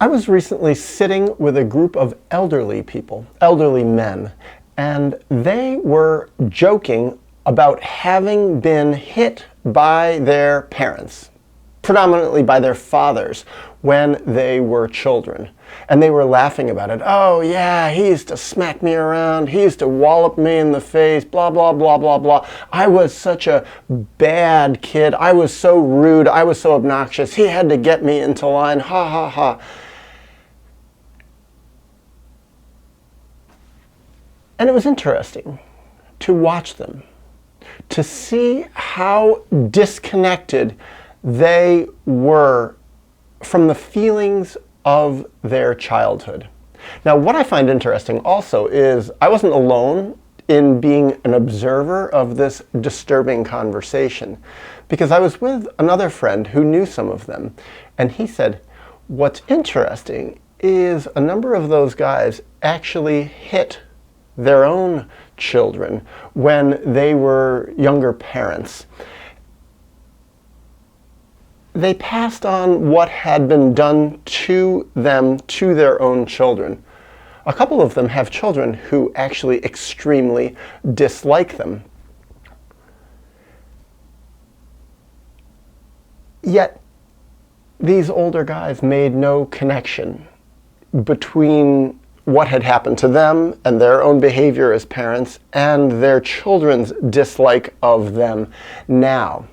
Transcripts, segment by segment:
I was recently sitting with a group of elderly people, elderly men, and they were joking about having been hit by their parents, predominantly by their fathers, when they were children. And they were laughing about it. Oh yeah, he used to smack me around, he used to wallop me in the face, blah, blah, blah, blah, blah. I was such a bad kid. I was so rude. I was so obnoxious. He had to get me into line. Ha, ha, ha. And it was interesting to watch them, to see how disconnected they were from the feelings of their childhood. Now, what I find interesting also is I wasn't alone in being an observer of this disturbing conversation, because I was with another friend who knew some of them, and he said, what's interesting is a number of those guys actually hit their own children when they were younger parents. They passed on what had been done to them to their own children. A couple of them have children who actually extremely dislike them. Yet, these older guys made no connection between what had happened to them and their own behavior as parents and their children's dislike of them now.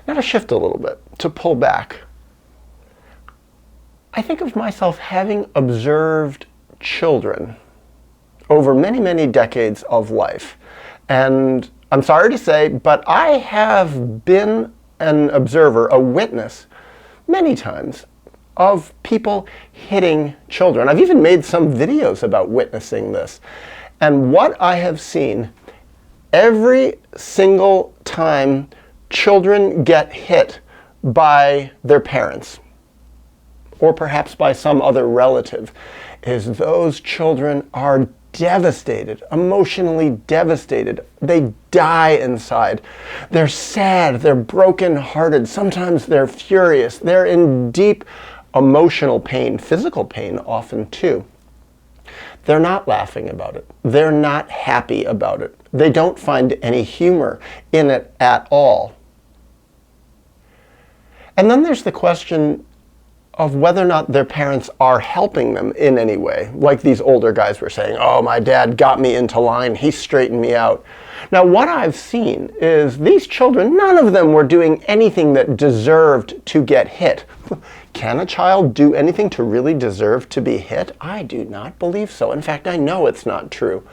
Now to shift a little bit, to pull back. I think of myself having observed children over many, many decades of life. And I'm sorry to say, but I have been an observer, a witness, many times of people hitting children. I've even made some videos about witnessing this. And what I have seen every single time children get hit by their parents, or perhaps by some other relative, is those children are devastated, emotionally devastated. They die inside. They're sad, they're brokenhearted, sometimes they're furious, they're in deep emotional pain, physical pain often too. They're not laughing about it. They're not happy about it. They don't find any humor in it at all. And then there's the question of whether or not their parents are helping them in any way. Like these older guys were saying, oh, my dad got me into line, he straightened me out. Now, what I've seen is these children, none of them were doing anything that deserved to get hit. Can a child do anything to really deserve to be hit? I do not believe so. In fact, I know it's not true.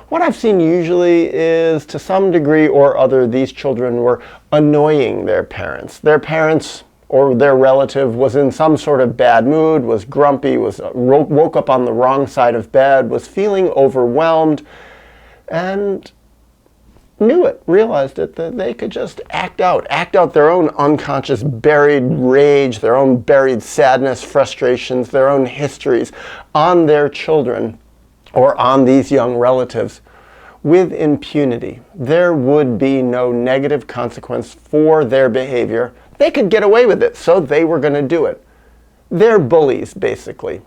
What I've seen usually is, to some degree or other, these children were annoying their parents. Their parents or their relative was in some sort of bad mood, was grumpy, woke up on the wrong side of bed, was feeling overwhelmed, and knew it, realized it, that they could just act out their own unconscious buried rage, their own buried sadness, frustrations, their own histories on their children or on these young relatives with impunity. There would be no negative consequence for their behavior. They could get away with it, so they were going to do it. They're bullies, basically.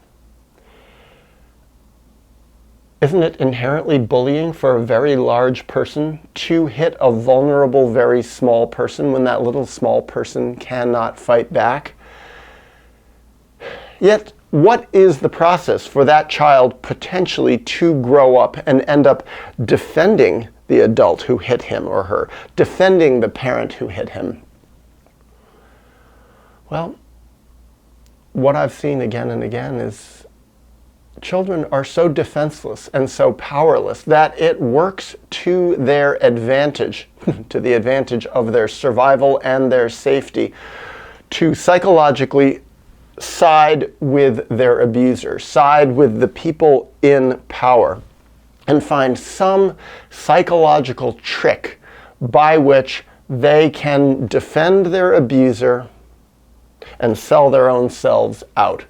Isn't it inherently bullying for a very large person to hit a vulnerable, very small person when that little small person cannot fight back? Yet, what is the process for that child potentially to grow up and end up defending the adult who hit him or her, defending the parent who hit him? Well, what I've seen again and again is children are so defenseless and so powerless that it works to their advantage, to the advantage of their survival and their safety, to psychologically side with their abuser, side with the people in power, and find some psychological trick by which they can defend their abuser and sell their own selves out.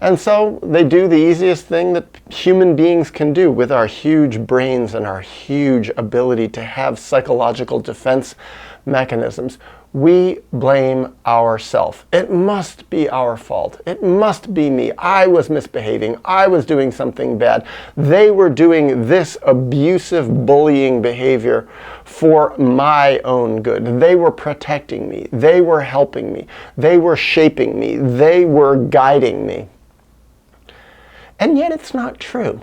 And so they do the easiest thing that human beings can do with our huge brains and our huge ability to have psychological defense mechanisms. we blame ourselves. It must be our fault. It must be me. I was misbehaving. I was doing something bad. They were doing this abusive, bullying behavior for my own good. They were protecting me. They were helping me. They were shaping me. They were guiding me. And yet it's not true.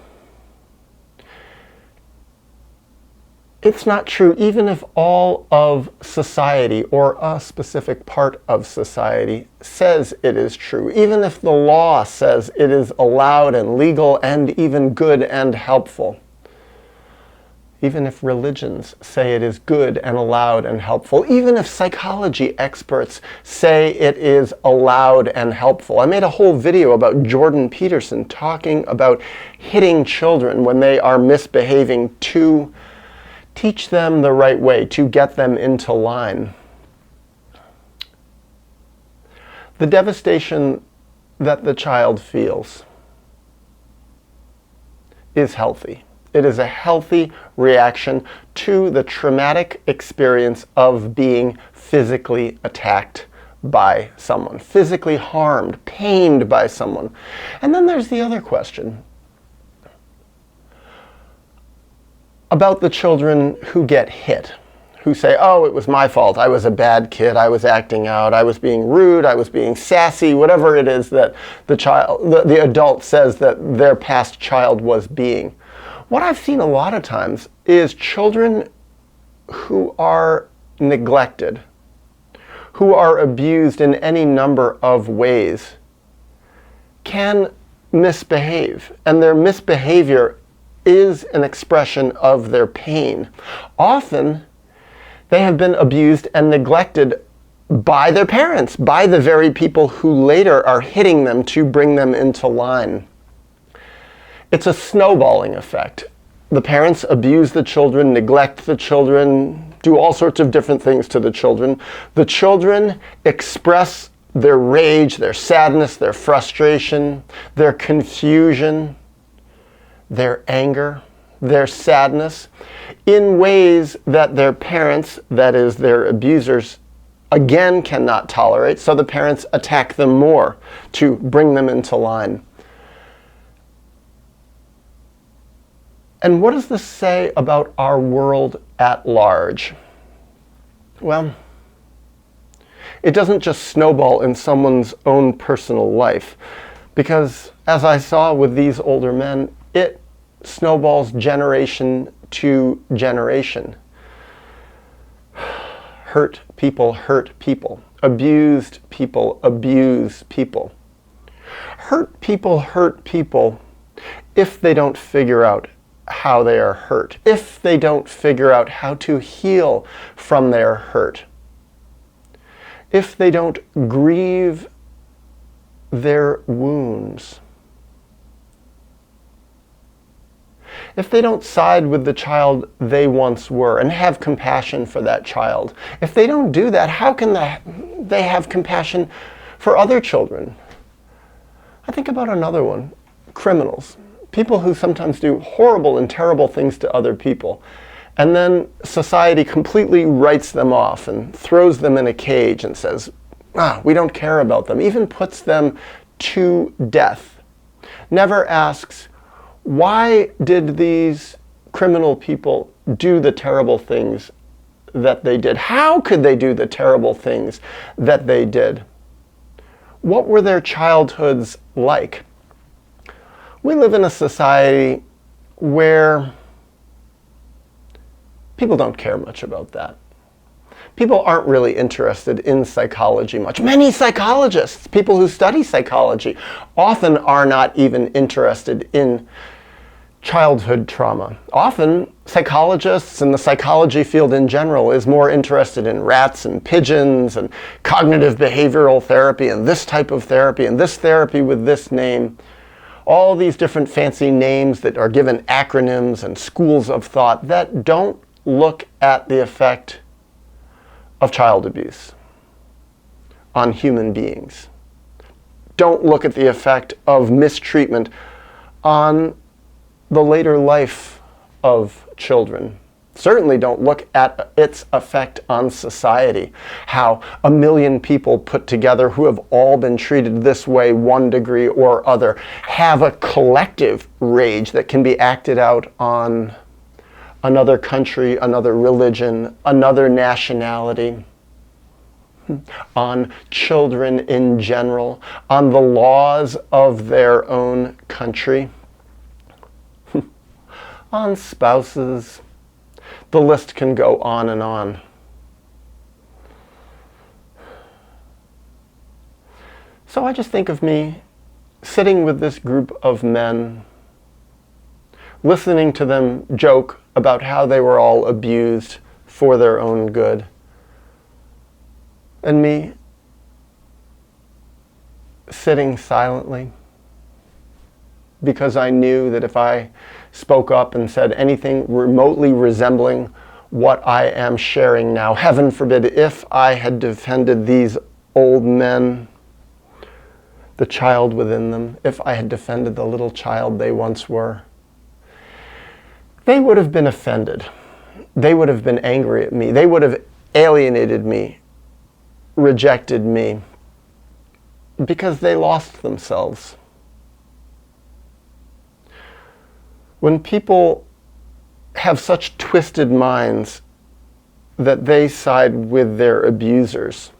It's not true even if all of society or a specific part of society says it is true. Even if the law says it is allowed and legal and even good and helpful. Even if religions say it is good and allowed and helpful. Even if psychology experts say it is allowed and helpful. I made a whole video about Jordan Peterson talking about hitting children when they are misbehaving to teach them the right way, to get them into line. The devastation that the child feels is healthy. It is a healthy reaction to the traumatic experience of being physically attacked by someone, physically harmed, pained by someone. And then there's the other question about the children who get hit, who say, oh, it was my fault, I was a bad kid, I was acting out, I was being rude, I was being sassy, whatever it is that the adult says that their past child was being. What I've seen a lot of times is children who are neglected, who are abused in any number of ways, can misbehave, and their misbehavior is an expression of their pain. Often, they have been abused and neglected by their parents, by the very people who later are hitting them to bring them into line. It's a snowballing effect. The parents abuse the children, neglect the children, do all sorts of different things to the children. The children express their rage, their sadness, their frustration, their confusion, their anger, their sadness, in ways that their parents, that is their abusers, again cannot tolerate, so the parents attack them more to bring them into line. And what does this say about our world at large? Well, it doesn't just snowball in someone's own personal life, because as I saw with these older men, it snowballs generation to generation. Hurt people hurt people. Abused people abuse people. Hurt people if they don't figure out how they are hurt, if they don't figure out how to heal from their hurt, if they don't grieve their wounds, if they don't side with the child they once were and have compassion for that child. If they don't do that, how can they have compassion for other children? I think about another one, criminals. People who sometimes do horrible and terrible things to other people. And then society completely writes them off and throws them in a cage and says, we don't care about them, even puts them to death. Never asks, why did these criminal people do the terrible things that they did? How could they do the terrible things that they did? What were their childhoods like? We live in a society where people don't care much about that. People aren't really interested in psychology much. Many psychologists, people who study psychology, often are not even interested in childhood trauma. Often, psychologists and the psychology field in general is more interested in rats and pigeons and cognitive behavioral therapy and this type of therapy and this therapy with this name. All these different fancy names that are given acronyms and schools of thought that don't look at the effect of child abuse on human beings. Don't look at the effect of mistreatment on the later life of children. Certainly don't look at its effect on society. How 1 million people put together who have all been treated this way, one degree or other, have a collective rage that can be acted out on another country, another religion, another nationality, on children in general, on the laws of their own country, on spouses. The list can go on and on. So I just think of me sitting with this group of men, listening to them joke about how they were all abused for their own good, and me sitting silently because I knew that if I spoke up and said anything remotely resembling what I am sharing now, heaven forbid, if I had defended these old men, the child within them, if I had defended the little child they once were, they would have been offended. They would have been angry at me. They would have alienated me, rejected me, because they lost themselves. When people have such twisted minds that they side with their abusers,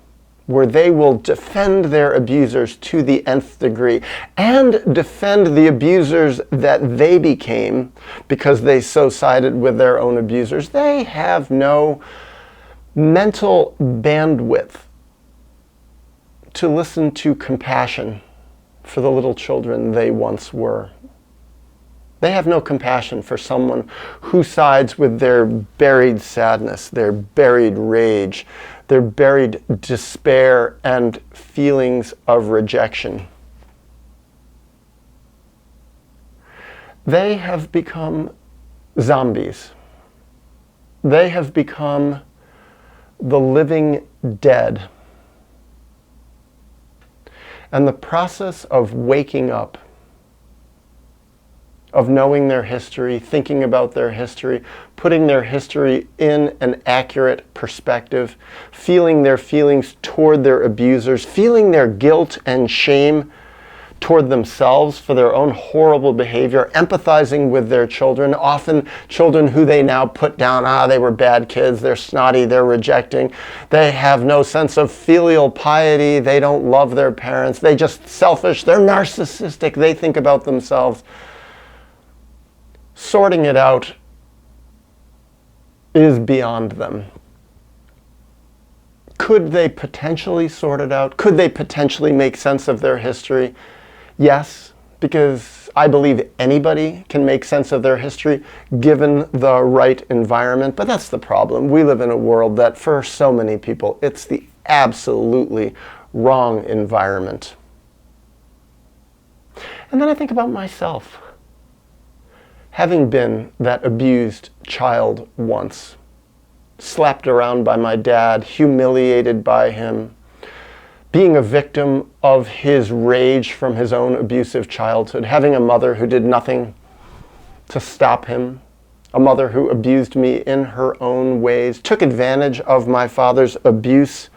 where they will defend their abusers to the nth degree and defend the abusers that they became because they so sided with their own abusers, they have no mental bandwidth to listen to compassion for the little children they once were. They have no compassion for someone who sides with their buried sadness, their buried rage, their buried despair and feelings of rejection. They have become zombies. They have become the living dead. And the process of waking up, of knowing their history, thinking about their history, putting their history in an accurate perspective, feeling their feelings toward their abusers, feeling their guilt and shame toward themselves for their own horrible behavior, empathizing with their children, often children who they now put down, they were bad kids, they're snotty, they're rejecting, they have no sense of filial piety, they don't love their parents, they're just selfish, they're narcissistic, they think about themselves. Sorting it out is beyond them. Could they potentially sort it out? Could they potentially make sense of their history? Yes, because I believe anybody can make sense of their history given the right environment. But that's the problem. We live in a world that for so many people, it's the absolutely wrong environment. And then I think about myself. Having been that abused child once, slapped around by my dad, humiliated by him, being a victim of his rage from his own abusive childhood, having a mother who did nothing to stop him, a mother who abused me in her own ways, took advantage of my father's abuse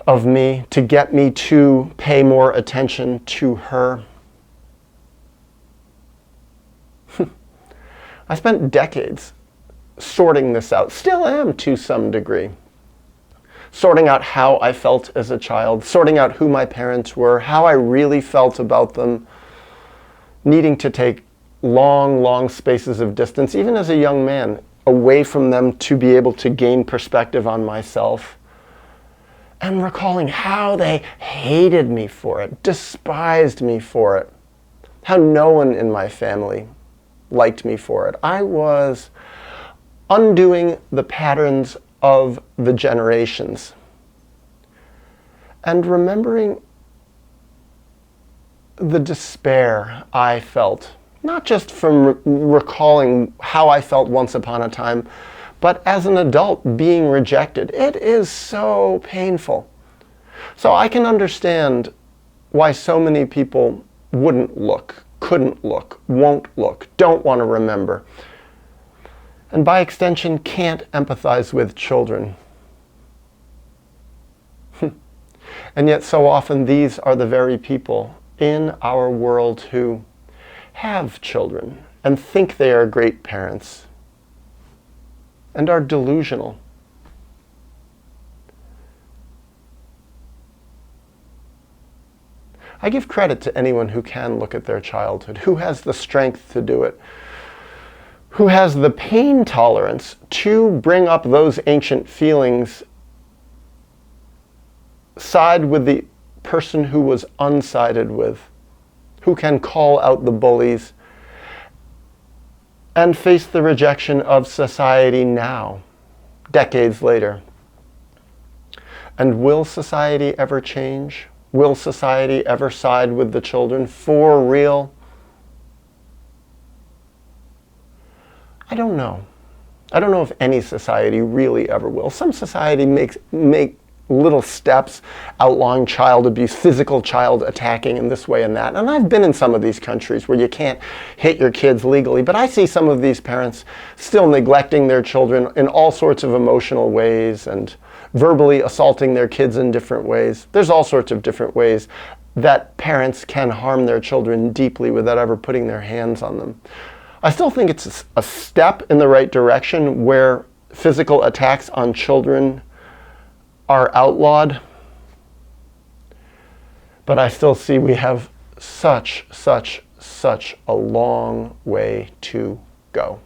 of me to get me to pay more attention to her. I spent decades sorting this out, still am to some degree. Sorting out how I felt as a child, sorting out who my parents were, how I really felt about them, needing to take long, long spaces of distance, even as a young man, away from them to be able to gain perspective on myself. And recalling how they hated me for it, despised me for it, how no one in my family liked me for it. I was undoing the patterns of the generations and remembering the despair I felt, not just from recalling how I felt once upon a time, but as an adult being rejected. It is so painful. So I can understand why so many people wouldn't look, couldn't look, won't look, don't want to remember. and by extension can't empathize with children. And yet so often these are the very people in our world who have children and think they are great parents and are delusional. I give credit to anyone who can look at their childhood, who has the strength to do it, who has the pain tolerance to bring up those ancient feelings, side with the person who was unsided with, who can call out the bullies and face the rejection of society now, decades later. And will society ever change? Will society ever side with the children for real? I don't know. I don't know if any society really ever will. Some society make little steps outlawing child abuse, physical child attacking in this way and that. And I've been in some of these countries where you can't hit your kids legally, but I see some of these parents still neglecting their children in all sorts of emotional ways and verbally assaulting their kids in different ways. There's all sorts of different ways that parents can harm their children deeply without ever putting their hands on them. I still think it's a step in the right direction where physical attacks on children are outlawed, but I still see we have such a long way to go.